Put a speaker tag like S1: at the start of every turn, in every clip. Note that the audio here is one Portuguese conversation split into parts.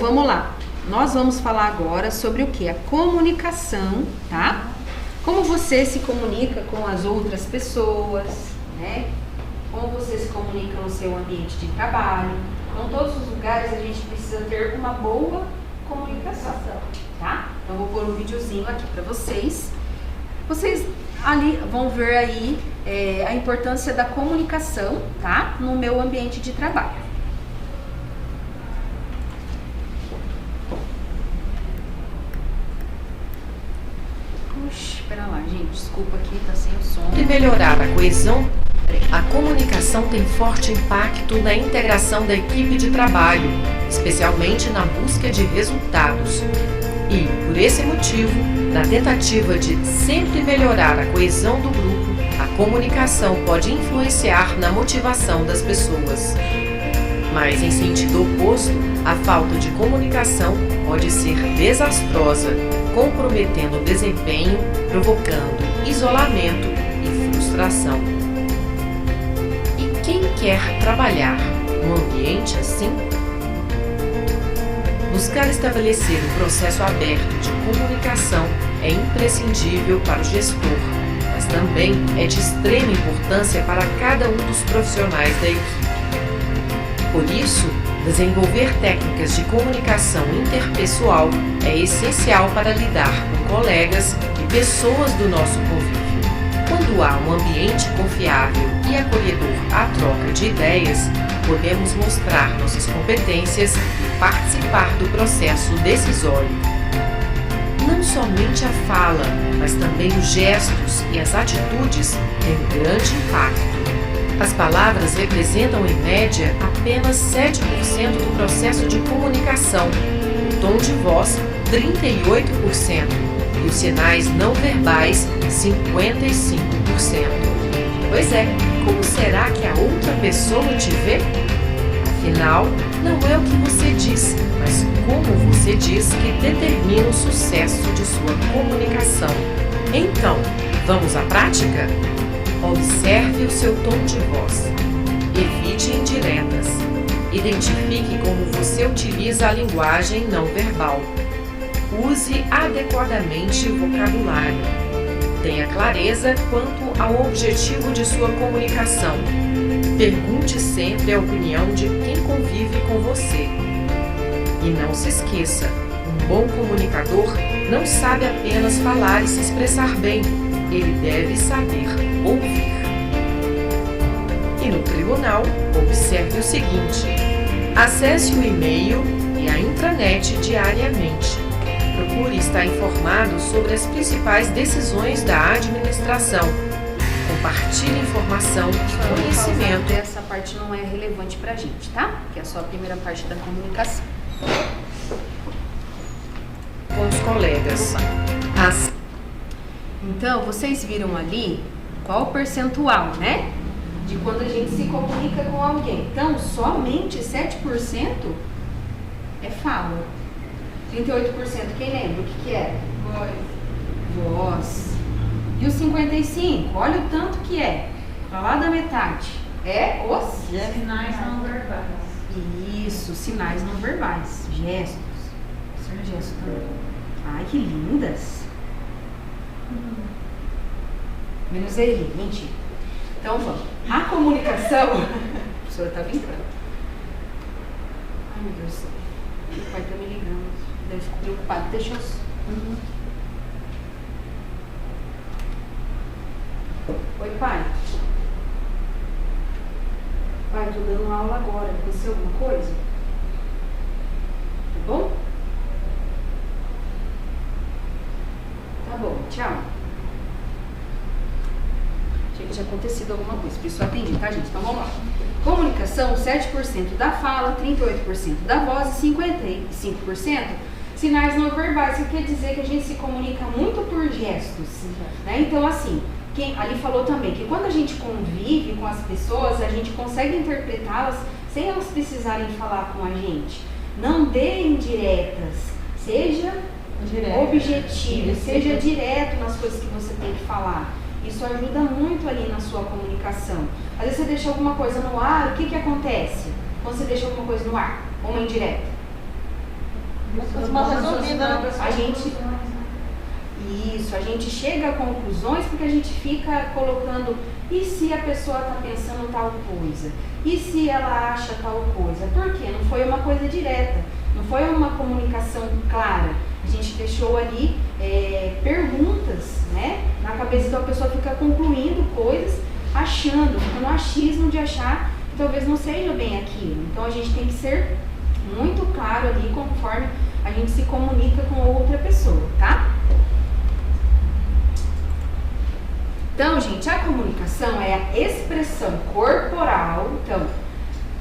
S1: vamos lá. Nós vamos falar agora sobre o que? A comunicação, tá? Como você se comunica com as outras pessoas, né? Como você se comunica no seu ambiente de trabalho. Então, em todos os lugares a gente precisa ter uma boa comunicação, tá? Então, vou pôr um videozinho aqui para vocês. Vocês ali vão ver aí a importância da comunicação, tá? No meu ambiente de trabalho. Espera lá, gente, desculpa aqui, tá sem o som.
S2: E melhorar a coesão, a comunicação tem forte impacto na integração da equipe de trabalho, especialmente na busca de resultados. E, por esse motivo, na tentativa de sempre melhorar a coesão do grupo, a comunicação pode influenciar na motivação das pessoas. Mas, em sentido oposto, a falta de comunicação pode ser desastrosa, comprometendo o desempenho, provocando isolamento e frustração. E quem quer trabalhar num ambiente assim? Buscar estabelecer um processo aberto de comunicação é imprescindível para o gestor, mas também é de extrema importância para cada um dos profissionais da equipe. Por isso, desenvolver técnicas de comunicação interpessoal é essencial para lidar com colegas e pessoas do nosso convívio. Quando há um ambiente confiável e acolhedor à troca de ideias, podemos mostrar nossas competências e participar do processo decisório. Não somente a fala, mas também os gestos e as atitudes têm um grande impacto. As palavras representam, em média, apenas 7% do processo de comunicação, o tom de voz, 38%, e os sinais não verbais, 55%. Pois é, como será que a outra pessoa te vê? Afinal, não é o que você diz, mas como você diz que determina o sucesso de sua comunicação. Então, vamos à prática? Observe o seu tom de voz. Evite indiretas. Identifique como você utiliza a linguagem não verbal. Use adequadamente o vocabulário. Tenha clareza quanto ao objetivo de sua comunicação. Pergunte sempre a opinião de quem convive com você. E não se esqueça, um bom comunicador não sabe apenas falar e se expressar bem. Ele deve saber ouvir. E no tribunal, observe o seguinte: acesse o e-mail e a intranet diariamente. Procure estar informado sobre as principais decisões da administração. Compartilhe informação e conhecimento.
S1: Essa parte não é relevante pra gente, tá? Que é só a primeira parte da comunicação.
S2: Com os colegas.
S1: Então, vocês viram ali qual o percentual, né? De quando a gente se comunica com alguém. Então, somente 7% é fala. 38%, quem lembra o que é? Voz. E os 55%, olha o tanto que é. Pra lá da metade. É os
S3: sinais não verbais.
S1: Isso, sinais não verbais. Gestos. Ser gesto também. Ai, que lindas. Menos ele, mentira. Então vamos. A comunicação. A professora tá brincando. Ai, meu Deus do céu. Meu pai tá me ligando. Deve ficar preocupado. Deixa eu. Oi, pai. Pai, tô dando aula agora. Aconteceu alguma coisa? Tá bom? Tá bom, tchau. Achei que tinha acontecido alguma coisa, por isso eu atendi, tá, gente? Então vamos lá. Comunicação, 7% da fala, 38% da voz e 55% sinais não verbais. Isso quer dizer que a gente se comunica muito por gestos, né? Então, assim, quem ali falou também que quando a gente convive com as pessoas, a gente consegue interpretá-las sem elas precisarem falar com a gente. Não dê indiretas, seja objetivo, seja direto nas coisas que você tem que falar. Isso ajuda muito ali na sua comunicação. Às vezes você deixa alguma coisa no ar, o que acontece quando você deixa alguma coisa no ar? Uma indireta.
S3: Uma resolvida, né?
S1: A gente chega a conclusões porque a gente fica colocando, e se a pessoa está pensando tal coisa? E se ela acha tal coisa? Por quê? Não foi uma coisa direta, não foi uma comunicação clara. A gente deixou ali perguntas, né? Na cabeça, então a pessoa fica concluindo coisas, achando, fica no achismo de achar que talvez não seja bem aquilo. Então a gente tem que ser muito claro ali conforme a gente se comunica com outra pessoa, tá? Então, gente, a comunicação é a expressão corporal. Então,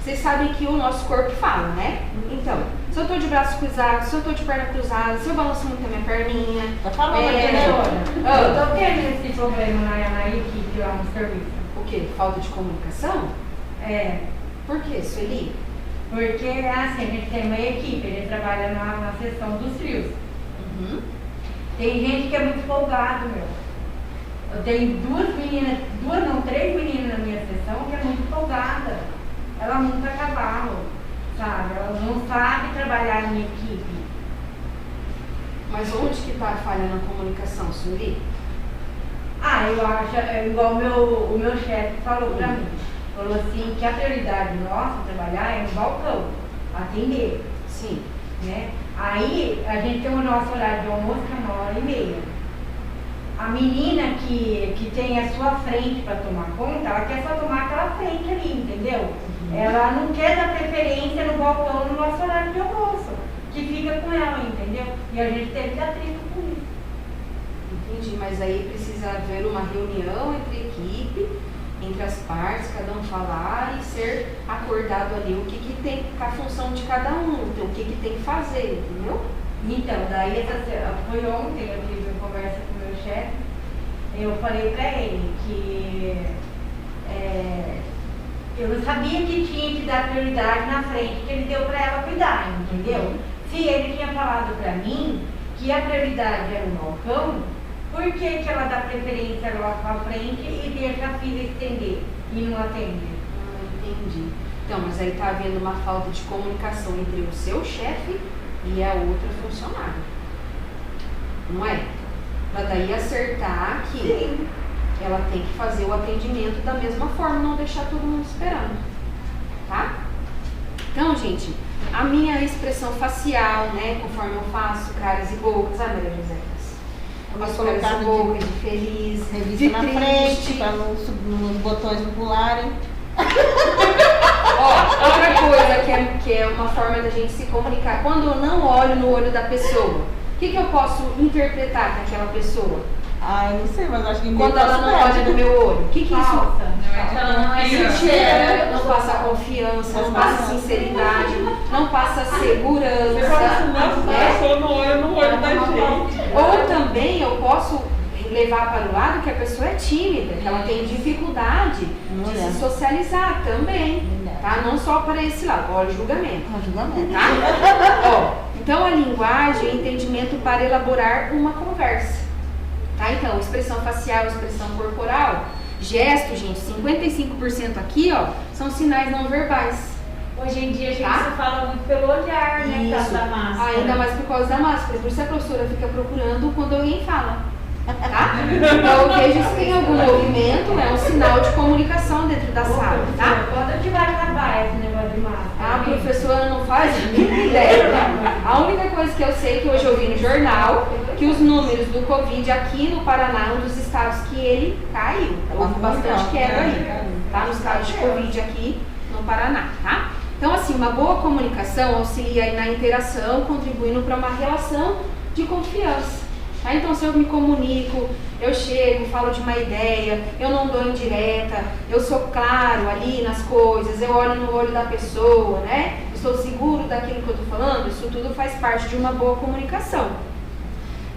S1: vocês sabem que o nosso corpo fala, né? Então, se eu tô de braços cruzados, se eu tô de perna cruzada, se eu balanço muito a minha perninha...
S3: Tá falando aqui, né?
S4: Eu tô tendo esse problema na equipe lá no serviço.
S1: O quê? Falta de comunicação?
S4: É,
S1: Por quê, Sueli?
S4: porque assim, a gente tem uma equipe, a gente trabalha na seção dos frios.
S1: Uhum.
S4: Tem gente que é muito folgado, meu. Eu tenho três meninas na minha sessão que é muito folgada. Ela monta cavalo, sabe? Ela não sabe trabalhar em equipe.
S1: Mas onde que tá a falha na comunicação, Sueli?
S4: Eu acho, igual o meu chefe falou pra mim. Falou assim que a prioridade nossa trabalhar é no balcão, atender,
S1: Sim.
S4: né? Aí a gente tem o nosso horário de almoço que é 1h30. A menina que tem a sua frente para tomar conta, ela quer só tomar aquela frente ali, entendeu?
S1: Uhum.
S4: Ela não quer dar preferência no balcão no nosso horário de almoço, que fica com ela, entendeu? E a gente teve atrito com isso.
S1: Entendi, mas aí precisa haver uma reunião entre equipe, entre as partes, cada um falar e ser acordado ali o que tem, a função de cada um, o que tem que fazer, entendeu?
S4: Então, daí foi ontem, eu tive uma conversa com o meu chefe, eu falei pra ele que eu não sabia que tinha que dar prioridade na frente, que ele deu pra ela cuidar, entendeu? Se ele tinha falado pra mim que a prioridade era o balcão, por que ela dá preferência lá pra frente e deixa a filha estender e não atende?
S1: Entendi. Então, mas aí está havendo uma falta de comunicação entre o seu chefe e a outra funcionária. Não é? Para daí acertar que
S3: Sim.
S1: ela tem que fazer o atendimento da mesma forma, não deixar todo mundo esperando. Tá? Então, gente, a minha expressão facial, né, conforme eu faço caras e bocas, Maria José? Eu faço caras e bocas de feliz,
S3: Revista
S1: de
S3: na
S1: triste.
S3: frente, para os botões não pularem.
S1: Ó, outra coisa que é uma forma da gente se comunicar. Quando eu não olho no olho da pessoa, o que eu posso interpretar daquela pessoa?
S3: Eu não sei, mas acho que
S1: Quando ela não olha no meu olho, o que isso?
S4: Falsa.
S5: Ela não é
S1: Mentira, não passa confiança, não passa sinceridade, não passa segurança. Né?
S5: no olho da gente.
S1: Ou também eu posso levar para o lado que a pessoa é tímida, que ela tem dificuldade de se socializar também, tá? Não só para esse lado, olha o julgamento. Tá? Ó, então a linguagem é entendimento para elaborar uma conversa. Tá? Então, expressão facial, expressão corporal, gesto, gente, 55% aqui, ó, são sinais não verbais.
S5: Hoje em dia a gente
S1: Tá?
S5: se fala muito pelo olhar, né? Por causa da máscara.
S1: Ainda mais por causa da máscara. Por isso a professora fica procurando quando alguém fala. Tá? Então eu vejo se tem algum movimento, é um sinal de comunicação dentro da sala, tá?
S4: Quando que vai acabar esse negócio de máscara?
S1: A professora não faz a mínima ideia, né? A única coisa que eu sei que hoje eu vi no jornal, que os números do Covid aqui no Paraná é um dos estados que ele caiu. Houve bastante queda aí, tá? Nos casos de Covid aqui no Paraná, tá? Então, assim, uma boa comunicação auxilia aí na interação, contribuindo para uma relação de confiança. Tá? Então, se eu me comunico, eu chego, falo de uma ideia, eu não dou indireta, eu sou claro ali nas coisas, eu olho no olho da pessoa, né? Estou seguro daquilo que eu estou falando, isso tudo faz parte de uma boa comunicação.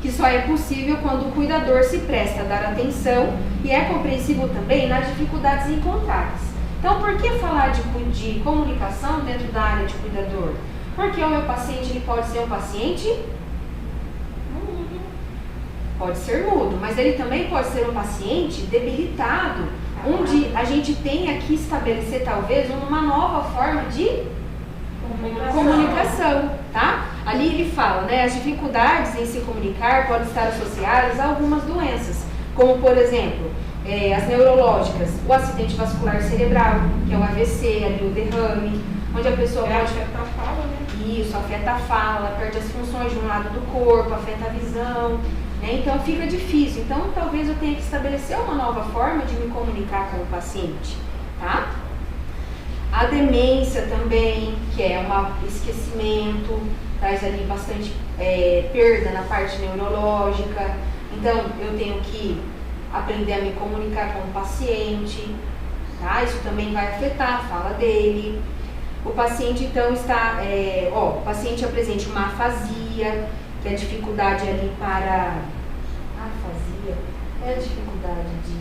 S1: Que só é possível quando o cuidador se presta a dar atenção e é compreensível também nas dificuldades encontradas. Então, por que falar de comunicação dentro da área de cuidador? Porque o meu paciente ele pode ser um paciente pode ser mudo, mas ele também pode ser um paciente debilitado, onde a gente tem que estabelecer talvez uma nova forma de comunicação, tá? Ali ele fala, né, as dificuldades em se comunicar podem estar associadas a algumas doenças, como por exemplo, as neurológicas, o acidente vascular cerebral, que é o AVC, ali o derrame, onde a pessoa pode...
S3: afeta a fala, né?
S1: Isso, afeta a fala, perde as funções de um lado do corpo, afeta a visão, né? Então fica difícil. Então talvez eu tenha que estabelecer uma nova forma de me comunicar com o paciente, tá? A demência também, que é um esquecimento, traz ali bastante perda na parte neurológica. Então eu tenho que aprender a me comunicar com o paciente, tá? Isso também vai afetar a fala dele. O paciente então está, o paciente apresenta uma afasia, que é a dificuldade ali para... Afasia é a dificuldade de...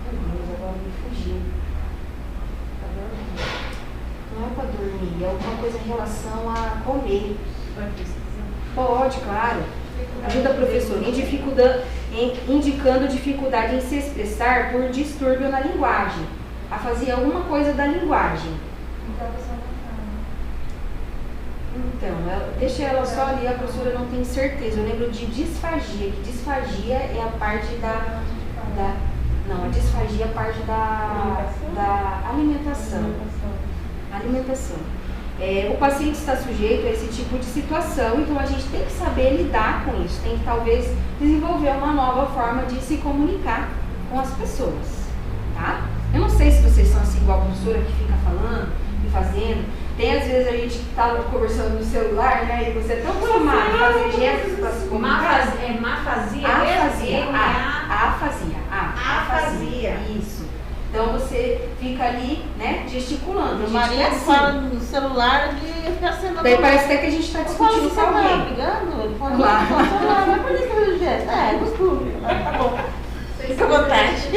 S1: Meu Deus, agora me fugiu. Não é para dormir, é alguma coisa em relação a comer. Pode, claro. Ajuda a professora indicando dificuldade em se expressar por distúrbio na linguagem. Afasia alguma coisa da linguagem. Então, deixa ela só ali, a professora não tem certeza. Eu lembro de disfagia, que disfagia é a parte não, a disfagia é a parte da alimentação. Alimentação. O paciente está sujeito a esse tipo de situação, então a gente tem que saber lidar com isso, tem que talvez desenvolver uma nova forma de se comunicar com as pessoas, tá? Eu não sei se vocês são assim igual a professora que fica falando e fazendo. Tem às vezes a gente que tá conversando no celular, né? E você é tão acostumado a fazer gestos para se comunicar.
S4: Mafasia?
S1: Afasia. Isso. Então você fica ali, né, gesticulando.
S3: O marido fala no celular e fica sendo...
S1: Daí parece até que a gente está discutindo com alguém.
S3: Brigando? Ele fala,
S1: Claro.
S3: mas por que você fez o gesto? Costume. Tá bom. Isso acontece.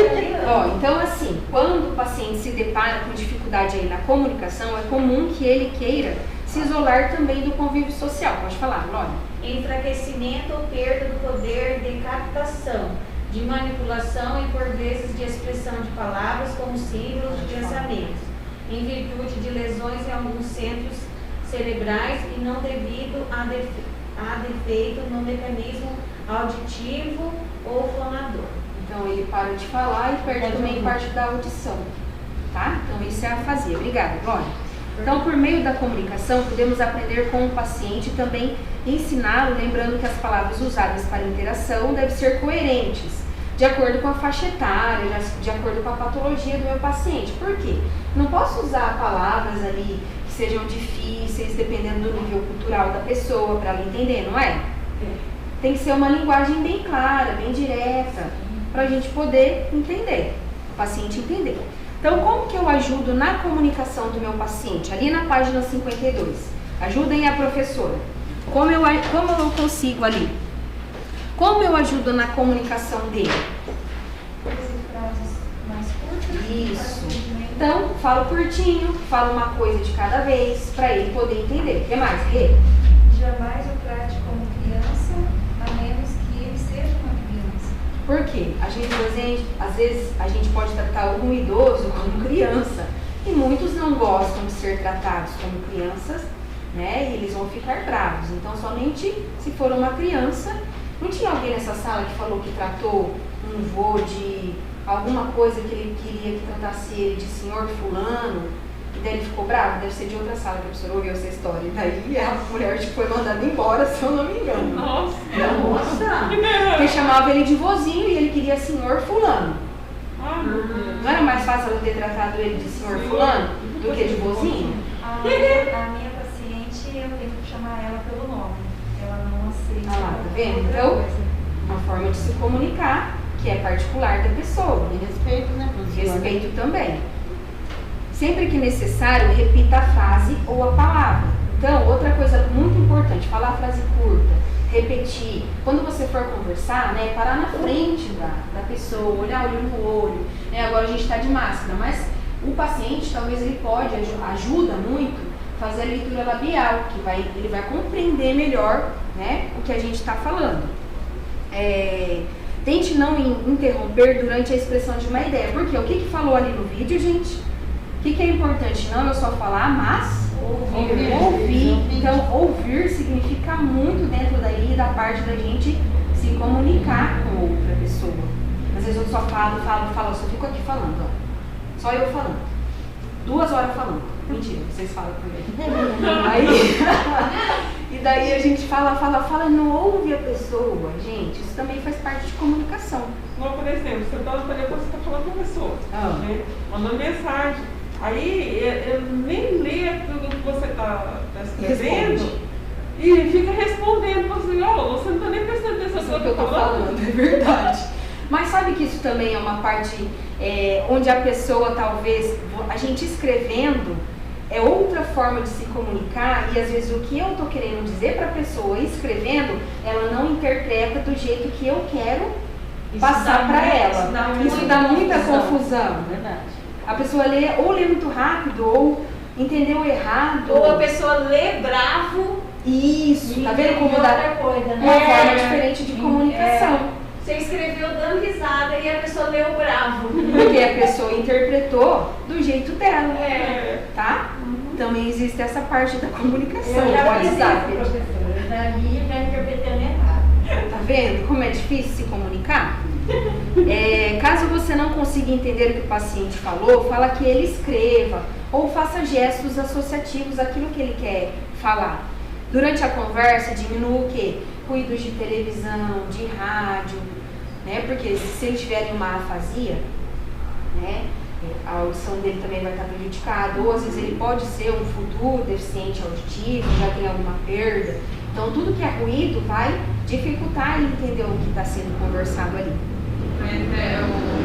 S1: Então assim, quando o paciente se depara com dificuldade aí na comunicação, é comum que ele queira se isolar também do convívio social. Pode falar, Glória.
S4: Enfraquecimento ou perda do poder de captação, de manipulação e por vezes de expressão de palavras como símbolos de pensamentos, em virtude de lesões em alguns centros cerebrais e não devido a defeito no mecanismo auditivo ou fonador.
S1: Então ele para de falar e perde também parte da audição, tá? Então isso é a afasia. Obrigada, Glória. Então, por meio da comunicação, podemos aprender com o paciente e também ensiná-lo, lembrando que as palavras usadas para interação devem ser coerentes, de acordo com a faixa etária, de acordo com a patologia do meu paciente. Por quê? Não posso usar palavras ali que sejam difíceis, dependendo do nível cultural da pessoa, para ela entender, não é? Tem que ser uma linguagem bem clara, bem direta, para a gente poder entender, o paciente entender. Então, como que eu ajudo na comunicação do meu paciente? Ali na página 52. Ajudem a professora. Como eu consigo ali? Como eu ajudo na comunicação dele?
S5: Frases mais curtas.
S1: Isso. Então, falo curtinho, falo uma coisa de cada vez, para ele poder entender. O que mais, Rê?
S5: Jamais o trate como criança, a menos que ele seja uma criança.
S1: Por quê? Às vezes a gente pode tratar algum idoso como criança e muitos não gostam de ser tratados como crianças, né? E eles vão ficar bravos. Então, somente se for uma criança. Não tinha alguém nessa sala que falou que tratou um vô de alguma coisa que ele queria que tratasse ele de senhor fulano? E daí ele ficou bravo? Deve ser de outra sala que a professora ouviu essa história. E daí a mulher foi mandada embora, se eu não me engano.
S3: Nossa.
S1: Porque chamava ele de vozinho e ele queria senhor fulano. Não era mais fácil eu ter tratado ele de senhor fulano do que de vozinho?
S5: A minha paciente, eu tenho que chamar ela pelo nome. Ela não aceita.
S1: Ah lá, tá vendo?
S5: outra
S1: Então,
S5: coisa.
S1: uma forma de se comunicar que é particular da pessoa.
S3: E respeito, né, professora?
S1: Respeito também. Sempre que necessário, repita a frase ou a palavra. Então, outra coisa muito importante, falar a frase curta, repetir. Quando você for conversar, né, parar na frente da pessoa, olhar olho no olho. Né, agora a gente está de máscara, mas o paciente, talvez ele pode, ajuda muito, fazer a leitura labial, que ele vai compreender melhor, né, o que a gente está falando. Tente não interromper durante a expressão de uma ideia. Porque o que falou ali no vídeo, gente? O que é importante? Não eu só falar, mas Ouvir. Então, ouvir significa muito dentro daí da parte da gente se comunicar com outra pessoa. Às vezes eu só falo, eu só fico aqui falando, ó. Só eu falando. 2 horas falando. Mentira, vocês falam primeiro. Aí, e daí a gente fala, não ouve a pessoa. Gente, isso também faz parte de comunicação.
S6: Não, por exemplo, você está no telefone, você está falando com a pessoa, né? Mandando mensagem. Aí eu nem lê tudo que você está escrevendo e fica respondendo você, você não está nem prestando atenção no que eu estou falando.
S1: É verdade. Mas sabe que isso também é uma parte onde a pessoa talvez, a gente escrevendo é outra forma de se comunicar e às vezes o que eu estou querendo dizer para a pessoa escrevendo, ela não interpreta do jeito que eu quero passar para ela. Isso dá muita confusão.
S3: Verdade.
S1: A pessoa lê muito rápido ou entendeu errado.
S4: Ou a pessoa lê bravo.
S1: Isso, tá vendo como dá
S4: outra coisa,
S1: uma forma diferente de comunicação.
S4: Você escreveu dando risada e a pessoa leu bravo.
S1: Porque a pessoa interpretou do jeito dela, tá?
S3: Uhum.
S1: Também existe essa parte da comunicação,
S4: Eu
S1: do
S4: já fiz
S1: WhatsApp.
S4: isso, professora. Eu já li e já interpretando errado.
S1: Tá vendo como é difícil se comunicar? Caso você não consiga entender o que o paciente falou, fala que ele escreva ou faça gestos associativos àquilo que ele quer falar. Durante a conversa, diminua o quê? Ruídos de televisão, de rádio, né? Porque se ele tiver uma afasia, né? A audição dele também vai estar prejudicada, ou às vezes ele pode ser um futuro deficiente auditivo, já tem alguma perda. Então tudo que é ruído vai dificultar ele entender o que está sendo conversado ali.
S7: Mas o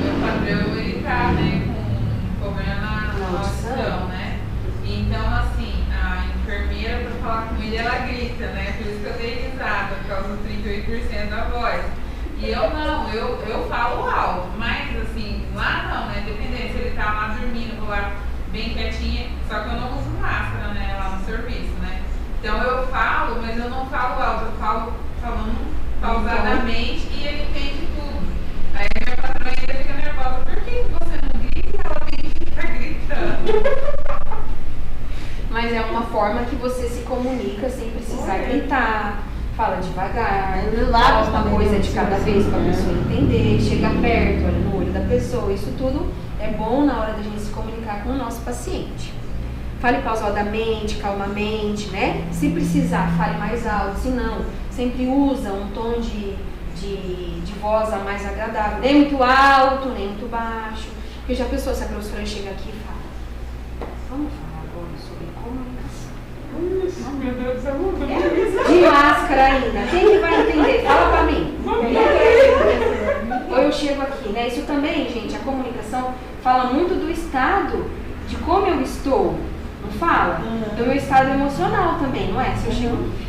S7: meu padrão, ele tá, né, com problema na audição, né? Então, assim, a enfermeira, para falar com ele, ela grita, né? Por isso que eu dei risada, por causa dos 38% da voz. E eu não, eu falo alto, mas assim, lá não, né? Dependendo, se ele tá lá dormindo, vou lá bem quietinha, só que eu não uso máscara, né? Lá no serviço, né? Então eu falo, mas eu não falo alto, eu falo falando pausadamente e ele entende tudo. Aí minha patroa ainda fica nervosa, por que você não grita e ela tem que ficar gritando?
S1: Mas é uma forma que você se comunica sem precisar gritar. Fala devagar, fala uma coisa de cada vez para a pessoa entender, chega perto, olha no olho da pessoa. Isso tudo é bom na hora da gente se comunicar com o nosso paciente. Fale pausadamente, calmamente, né? Se precisar, fale mais alto. Se não, sempre usa um tom de voz mais agradável. Nem muito alto, nem muito baixo. Porque já pensou se a professora chega aqui e fala: vamos falar agora sobre comunicação.
S6: Isso, meu Deus do céu.
S1: De máscara ainda. Quem que vai entender? Fala pra mim. Ou eu chego aqui, né? Isso também, gente, a comunicação fala muito do estado, de como eu estou. Não fala? Do meu estado emocional também, não é? Se eu chego aqui.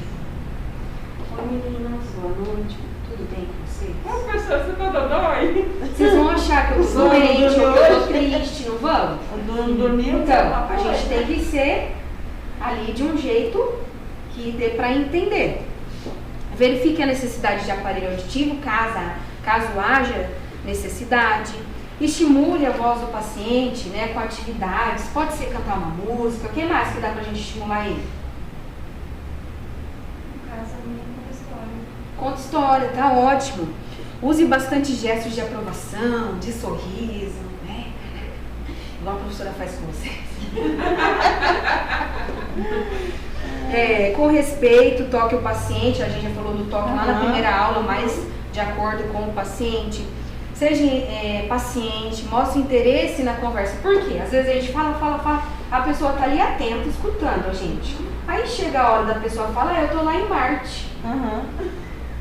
S1: Oi meninas, boa noite. Tudo bem com vocês?
S6: Professor, você tá dodói?
S1: Vocês vão achar que eu tô doente ou que eu tô triste, não vão?
S3: Não dormiu?
S1: Então, a gente tem que ser ali de um jeito que dê para entender. Verifique a necessidade de aparelho auditivo, caso haja necessidade. Estimule a voz do paciente, né, com atividades. Pode ser cantar uma música. O que mais que dá pra gente estimular ele?
S5: No caso, a minha história.
S1: Conta história, tá ótimo. Use bastante gestos de aprovação, de sorriso, né? Igual a professora faz com vocês. Com respeito, toque o paciente. A gente já falou do toque lá na primeira aula, mas de acordo com o paciente. Seja paciente, mostre interesse na conversa. Por quê? Às vezes a gente fala, a pessoa tá ali atenta, escutando a gente. Aí chega a hora da pessoa falar: eu tô lá em Marte.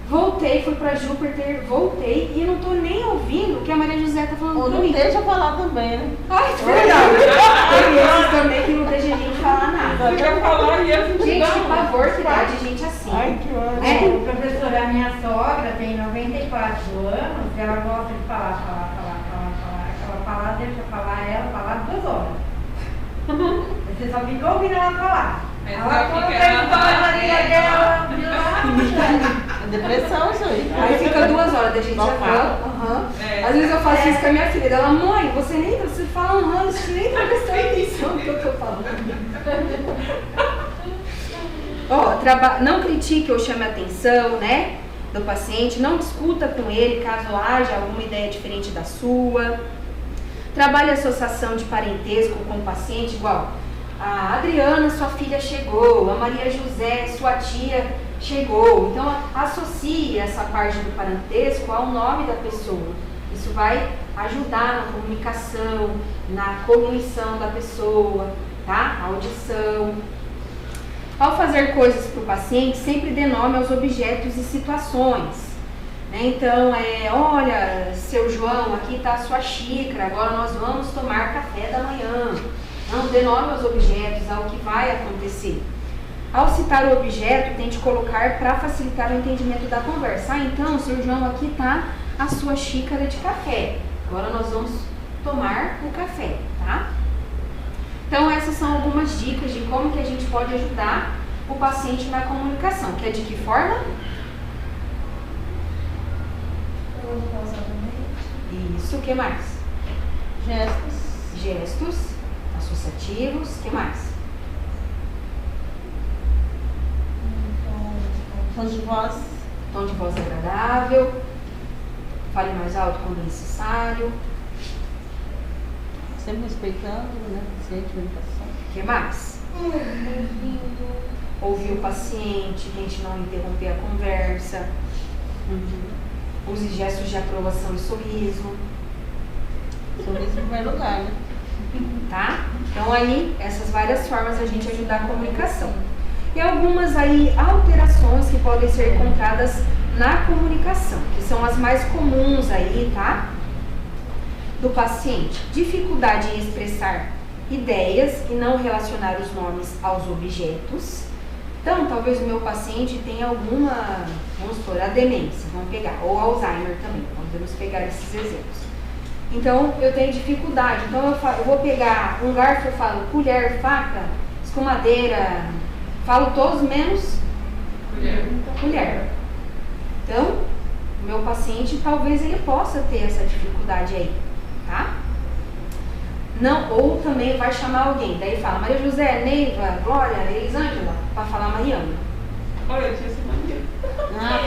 S1: Voltei, fui pra Júpiter, voltei e não tô nem ouvindo o que a Maria José tá falando
S3: Ou
S1: pra
S3: não
S1: mim.
S3: deixa falar também, né?
S1: Ai, que verdade. Tem esses também que não deixa a gente falar nada.
S6: Fica falando e assim,
S1: Gente, que pavor que dá de gente assim.
S3: Ai, que ótimo.
S4: Professora, a minha sogra tem 94 anos e ela gosta de falar. Ela fala, deixa eu falar, ela falar 2 horas. Você só fica ouvindo ela falar.
S7: Mas
S4: Ela
S7: só
S4: conta
S7: fica
S4: a história dela de lá.
S3: Depressão, isso aí.
S1: Aí fica 2 horas da gente
S3: Não
S1: já
S3: fala.
S1: fala.
S7: É,
S1: Às vezes eu faço isso com a minha filha. Ela, mãe, você fala um ramo, você nem tá prestando atenção no que eu tô falando. Ó, não critique ou chame a atenção, né, do paciente. Não discuta com ele caso haja alguma ideia diferente da sua. Trabalhe a associação de parentesco com o paciente, igual a Adriana, sua filha chegou, a Maria José, sua tia chegou. Então, associe essa parte do parentesco ao nome da pessoa. Isso vai ajudar na comunicação, na cognição da pessoa, tá? A audição. Ao fazer coisas para o paciente, sempre dê nome aos objetos e situações. Então, olha, seu João, aqui está a sua xícara, agora nós vamos tomar café da manhã. Não, dê nome aos objetos, ao que vai acontecer. Ao citar o objeto, tente colocar para facilitar o entendimento da conversa. Então, seu João, aqui está a sua xícara de café. Agora nós vamos tomar o café, tá? Então, essas são algumas dicas de como que a gente pode ajudar o paciente na comunicação. Que é de que forma? Isso, o que mais? Gestos associativos, o que mais?
S3: Tom de voz.
S1: Tom de voz agradável. Fale mais alto quando necessário.
S3: Sempre respeitando, né? Paciente, orientação.
S1: O que mais? Ouvir o paciente, tente não interromper a conversa. Use gestos de aprovação e sorriso.
S3: Sorriso em primeiro lugar, né?
S1: Tá? Então aí, essas várias formas a gente ajudar a comunicação. E algumas aí alterações que podem ser encontradas na comunicação, que são as mais comuns aí, tá? Do paciente. Dificuldade em expressar ideias e não relacionar os nomes aos objetos. Então, talvez o meu paciente tenha alguma, vamos supor, a demência, vamos pegar, ou Alzheimer também, podemos pegar esses exemplos. Então, eu tenho dificuldade, então eu vou pegar um garfo, eu falo colher, faca, escumadeira, falo todos menos colher. Então, o meu paciente, talvez ele possa ter essa dificuldade aí, tá? Não, ou também vai chamar alguém, daí fala Maria José, Neiva, Glória, Elisângela, para falar Mariana.
S6: Olha, eu tinha essa mania.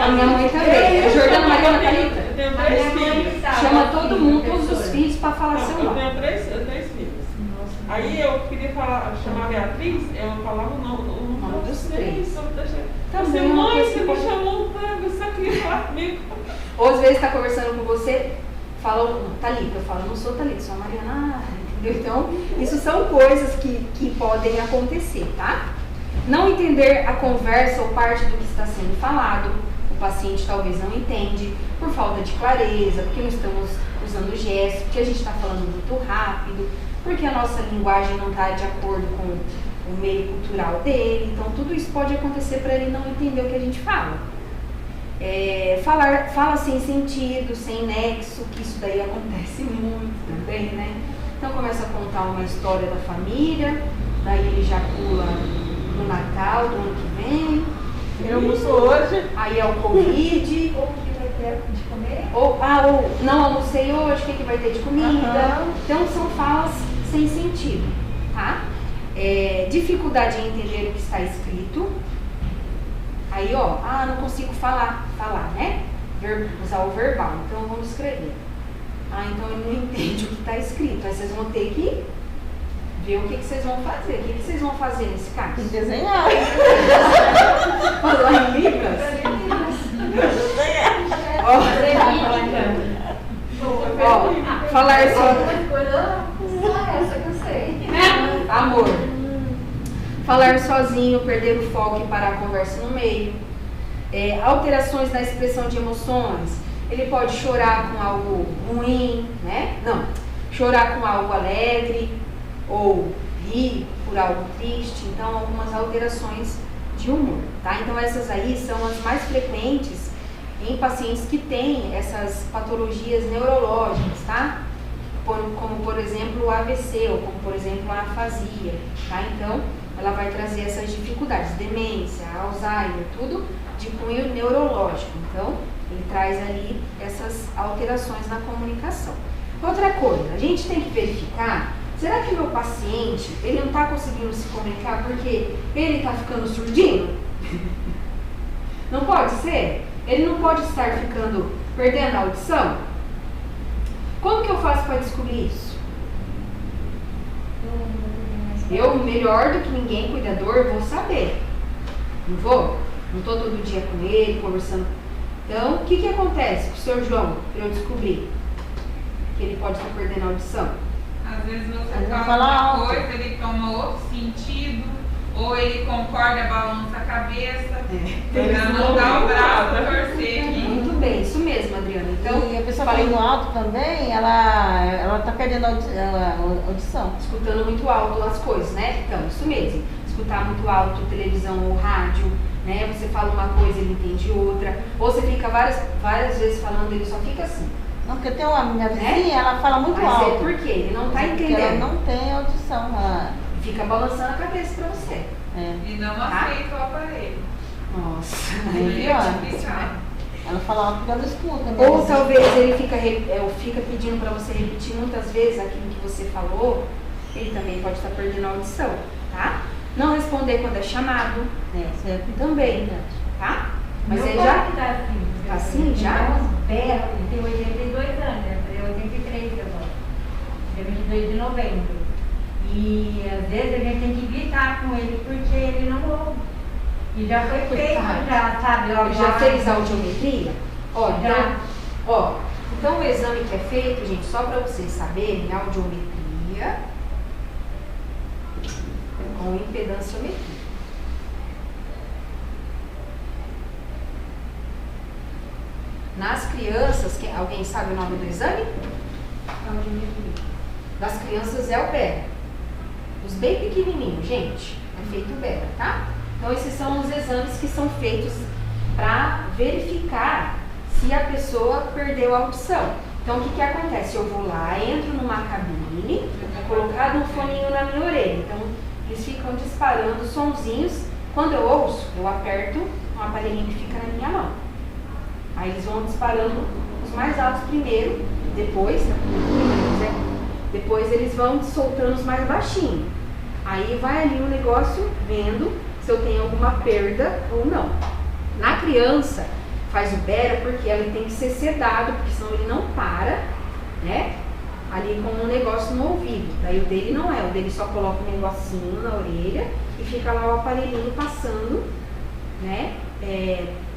S1: A minha mãe também, a Jordana, Mariana, Thalita.
S6: Eu tenho 3 filhos.
S1: Chama todo mundo, todos os filhos para falar seu
S6: Eu
S1: nome.
S6: tenho três filhos. Aí eu queria chamar a Beatriz, eu falava o nome dos três.
S1: Também
S6: Você,
S1: uma
S6: mãe,
S1: coisa
S6: você
S1: que
S6: me
S1: pode-
S6: chamou para você queria falar comigo.
S1: Ou às vezes está conversando com você, fala Thalita, eu falo, não sou Thalita, sou a Mariana, entendeu? Então, isso são coisas que podem acontecer, tá? Não entender a conversa ou parte do que está sendo falado, o paciente talvez não entende, por falta de clareza, porque não estamos usando gestos, porque a gente está falando muito rápido, porque a nossa linguagem não está de acordo com o meio cultural dele, então tudo isso pode acontecer para ele não entender o que a gente fala. Fala sem sentido, sem nexo, que isso daí acontece muito também, né? Então começa a contar uma história da família, daí ele já pula no Natal do ano que vem.
S3: Eu almoço hoje.
S1: Aí é o Covid.
S5: Ou o que vai ter de comer?
S1: Ou não almocei hoje, o que vai ter de comida? Então são falas sem sentido, tá? Dificuldade em entender o que está escrito. Aí, não consigo falar, né? Usar o verbal, então vamos escrever. Então ele não entende o que está escrito. Aí vocês vão ter que ver o que vocês vão fazer. O que vocês vão fazer nesse caso?
S3: Tem que desenhar.
S1: Falar em Libras? Falar só.
S5: Só essa que eu sei.
S1: Amor. Falar sozinho, perder o foco e parar a conversa no meio. Alterações na expressão de emoções. Ele pode chorar com algo ruim, né? Não. Chorar com algo alegre ou rir por algo triste. Então, algumas alterações de humor, tá? Então, essas aí são as mais frequentes em pacientes que têm essas patologias neurológicas, tá? Como, por exemplo, o AVC ou como, por exemplo, a afasia, tá? Então, ela vai trazer essas dificuldades, demência, Alzheimer, tudo de cunho neurológico. Então, ele traz ali essas alterações na comunicação. Outra coisa, a gente tem que verificar, será que o meu paciente, ele não está conseguindo se comunicar porque ele está ficando surdinho? Não pode ser? Ele não pode estar perdendo a audição? Como que eu faço para descobrir isso? Eu, melhor do que ninguém, cuidador, vou saber. Não vou? Não estou todo dia com ele, conversando. Então, o que acontece com o Sr. João, para eu descobrir que ele pode estar perdendo a audição?
S7: Às vezes você fala uma coisa, ele toma outro sentido, ou ele concorda, balança a cabeça, não dá o braço para torcer aqui.
S1: Muito bem, isso mesmo, Adriana. Então,
S3: e a pessoa falando alto também, ela está perdendo a audição.
S1: Escutando muito alto as coisas, né? Então, isso mesmo. Escutar muito alto televisão ou rádio, né? Você fala uma coisa, ele entende outra. Ou você fica várias vezes falando, ele só fica assim.
S3: Não, porque tem uma minha vizinha, ela fala muito alto.
S1: Mas é porque ele não está entendendo.
S3: Ela não tem audição.
S1: Fica balançando a cabeça para você.
S7: E não aceita o aparelho.
S1: Nossa.
S7: É difícil, né?
S3: Ela fala alto porque ela escuta. Né?
S1: Ou talvez ele fica pedindo para você repetir muitas vezes aquilo que você falou, ele também pode estar perdendo a audição, tá? Não responder quando é chamado, também, tá? Mas
S4: Meu
S1: ele
S4: pai
S1: já
S4: que tá assim.
S1: tá assim já?
S4: Ele tem 82 anos, né? Ele é 83 agora. Dia 22 de novembro. E às vezes a gente tem que gritar com ele porque ele não ouve. E já foi feito, já, sabe? Ó,
S1: Já fez audiometria?
S4: Já.
S1: Então o exame que é feito, gente, só para vocês saberem, audiometria com impedanciometria. Nas crianças, alguém sabe o nome do exame? Audiometria. Das crianças é o BERA. Os bem pequenininhos, gente, é feito o BERA, tá? Então esses são os exames que são feitos para verificar se a pessoa perdeu a audição. Então o que acontece? Eu vou lá, entro numa cabine, colocado um foninho na minha orelha. Então eles ficam disparando sonzinhos. Quando eu ouço, eu aperto um aparelhinho que fica na minha mão. Aí eles vão disparando os mais altos primeiro, depois eles vão soltando os mais baixinhos. Aí vai ali o negócio vendo se eu tenho alguma perda ou não. Na criança, faz o BERA porque ele tem que ser sedado, porque senão ele não para, né? Ali com um negócio no ouvido. Daí o dele não é, o dele só coloca um negocinho na orelha e fica lá o aparelhinho passando, né?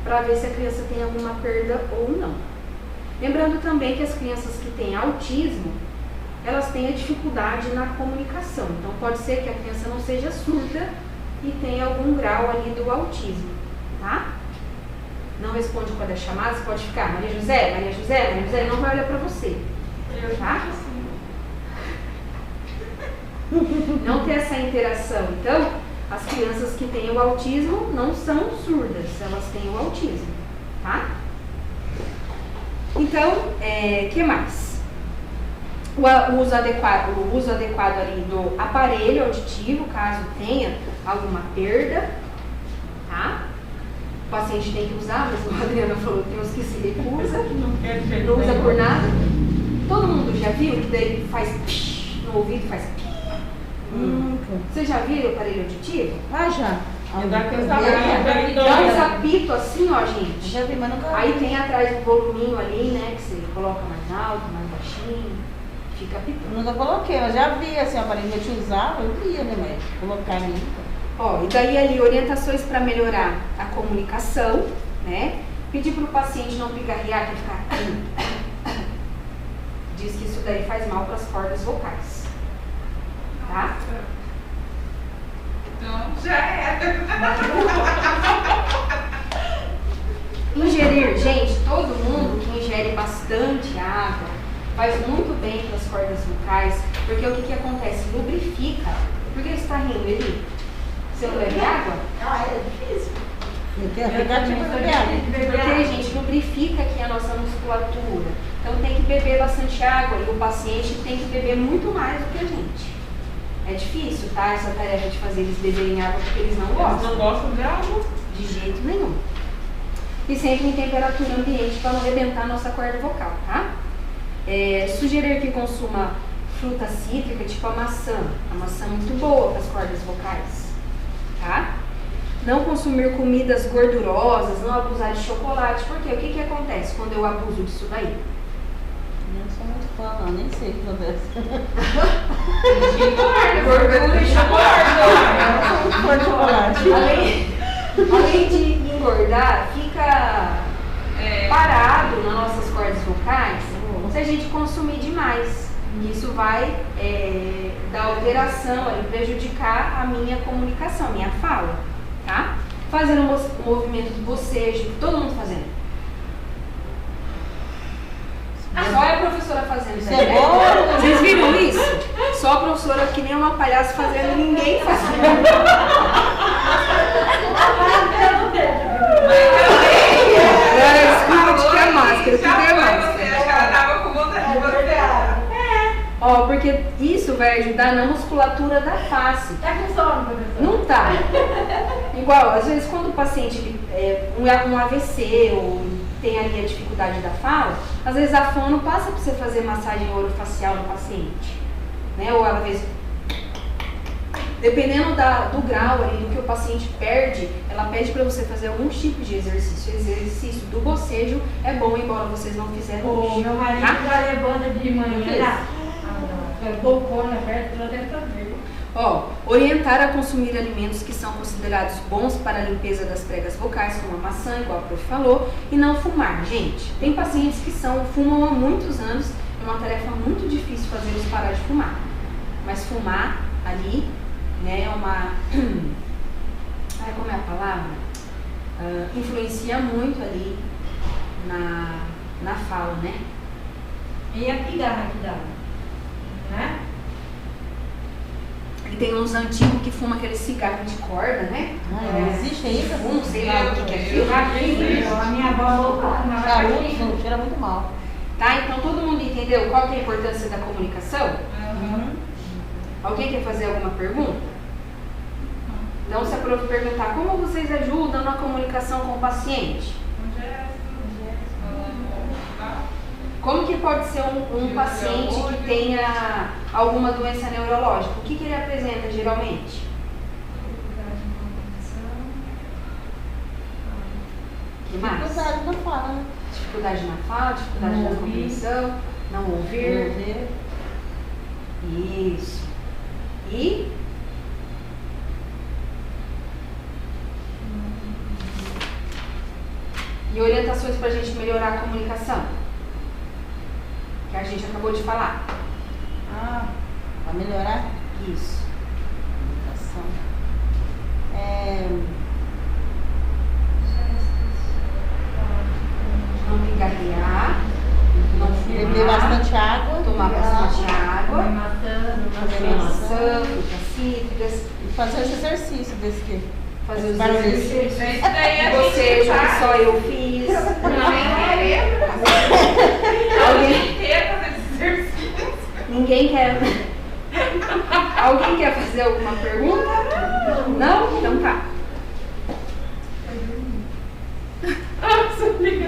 S1: Para ver se a criança tem alguma perda ou não. Lembrando também que as crianças que têm autismo, elas têm a dificuldade na comunicação. Então pode ser que a criança não seja surda e tenha algum grau ali do autismo, tá? Não responde quando é chamada, você pode ficar Maria José, ele não vai olhar para você, tá? Não ter essa interação. Então, as crianças que têm o autismo não são surdas, elas têm o autismo, tá? Então, que mais? O uso adequado ali do aparelho auditivo, caso tenha alguma perda, tá? O paciente tem que usar, mas como a Adriana falou, tem uns que se recusa, não usa por nada. Todo mundo já viu que daí faz psh, no ouvido, faz psh. Você já viu o aparelho auditivo?
S3: Já.
S1: Dá uns apitos assim, ó, gente.
S3: Já vi, mas nunca.
S1: Aí tem atrás um voluminho ali, né, que você coloca mais alto, mais baixinho, fica apitando.
S3: Nunca coloquei, eu já vi assim, o aparelho que eu te usava, eu via, né, mas colocar ali.
S1: E daí ali, orientações para melhorar a comunicação, né? Pedir para o paciente não pigarrear, que ficar diz que isso daí faz mal para as cordas vocais, tá?
S7: Então já era.
S1: Ingerir, gente, todo mundo que ingere bastante água faz muito bem para as cordas vocais, porque o que acontece? Lubrifica. Por que você está rindo, Eli? Você não bebe água?
S3: É difícil.
S1: Porque, gente, lubrifica aqui a nossa musculatura. Então tem que beber bastante água e o paciente tem que beber muito mais do que a gente. É difícil, tá? Essa tarefa de fazer eles beberem água porque eles não
S6: Eles
S1: gostam.
S6: não gostam de água?
S1: De jeito nenhum. E sempre em temperatura ambiente para não arrebentar a nossa corda vocal, tá? Sugerir que consuma fruta cítrica, tipo a maçã. A maçã é muito boa para as cordas vocais, tá? Não consumir comidas gordurosas, não abusar de chocolate. Por quê? O que acontece quando eu abuso disso daí?
S3: Eu não sou muito fã, não, nem sei o que acontece.
S1: Gordura e chocolate.
S3: Eu não sou muito fã de chocolate.
S1: Além de engordar, fica parado nas nossas cordas vocais se a gente consumir demais. Isso vai dar alteração, prejudicar a minha comunicação, minha fala, tá? Fazendo um movimento de bocejo, todo mundo fazendo. Só é a professora fazendo isso aí, né? Vocês viram isso? Só a professora que nem uma palhaça fazendo, ninguém fazendo. Agora escuta que é máscara, tudo é máscara.
S7: Ela tava com vontade de você.
S1: Ó, porque isso vai ajudar na musculatura da face.
S4: Tá com sono, professor?
S1: Não tá. Igual, às vezes quando o paciente um AVC ou tem ali a dificuldade da fala, às vezes a fono passa para você fazer massagem orofacial no paciente, né? Ou às vezes, dependendo do grau ali, do que o paciente perde, ela pede para você fazer algum tipo de exercício. O exercício do bocejo é bom, embora vocês não fizeram hoje.
S4: Meu marido já levanta de manhã. Bocona perto, ela deve fazer.
S1: Ó, orientar a consumir alimentos que são considerados bons para a limpeza das pregas vocais, como a maçã, igual a prof falou, e não fumar. Gente, tem pacientes que fumam há muitos anos, é uma tarefa muito difícil fazê-los parar de fumar. Mas fumar ali, né, é uma... como é a palavra? Influencia muito ali na fala, né?
S4: E a cigarra que dá, né?
S1: E tem uns antigos que fumam aquele cigarro de corda, né?
S3: Existe ainda?
S1: Fumo, sei lá o que é aquilo.
S4: A minha avó fumava
S3: Charuto, cheira muito mal.
S1: Tá? Então todo mundo entendeu qual que é a importância da comunicação? Alguém quer fazer alguma pergunta? Então, se a prof perguntar como vocês ajudam na comunicação com o paciente? Como que pode ser um paciente que tenha alguma doença neurológica? O que ele apresenta geralmente? Que mais?
S3: Dificuldade na fala, né?
S1: Dificuldade na fala, dificuldade na compreensão, não ouvir. Isso. E? E orientações para a gente melhorar a comunicação? Que a gente acabou de falar.
S3: Para melhorar?
S1: Isso.
S3: Comunicação.
S1: Não pigarrear, não
S3: Beber
S1: fumar,
S3: bastante água.
S1: tomar bastante água,
S3: Comer
S1: maçã, frutas cítricas,
S3: E fazer esse exercício desse aqui.
S1: fazer os
S3: Barulho.
S1: exercícios.
S7: Isso daí a
S1: Você,
S7: gente
S1: já que
S7: faz.
S1: só eu fiz.
S7: Alguém quer fazer esse exercício?
S1: Ninguém quer. Alguém quer fazer alguma pergunta? Não? Então tá.
S6: Ah, você fica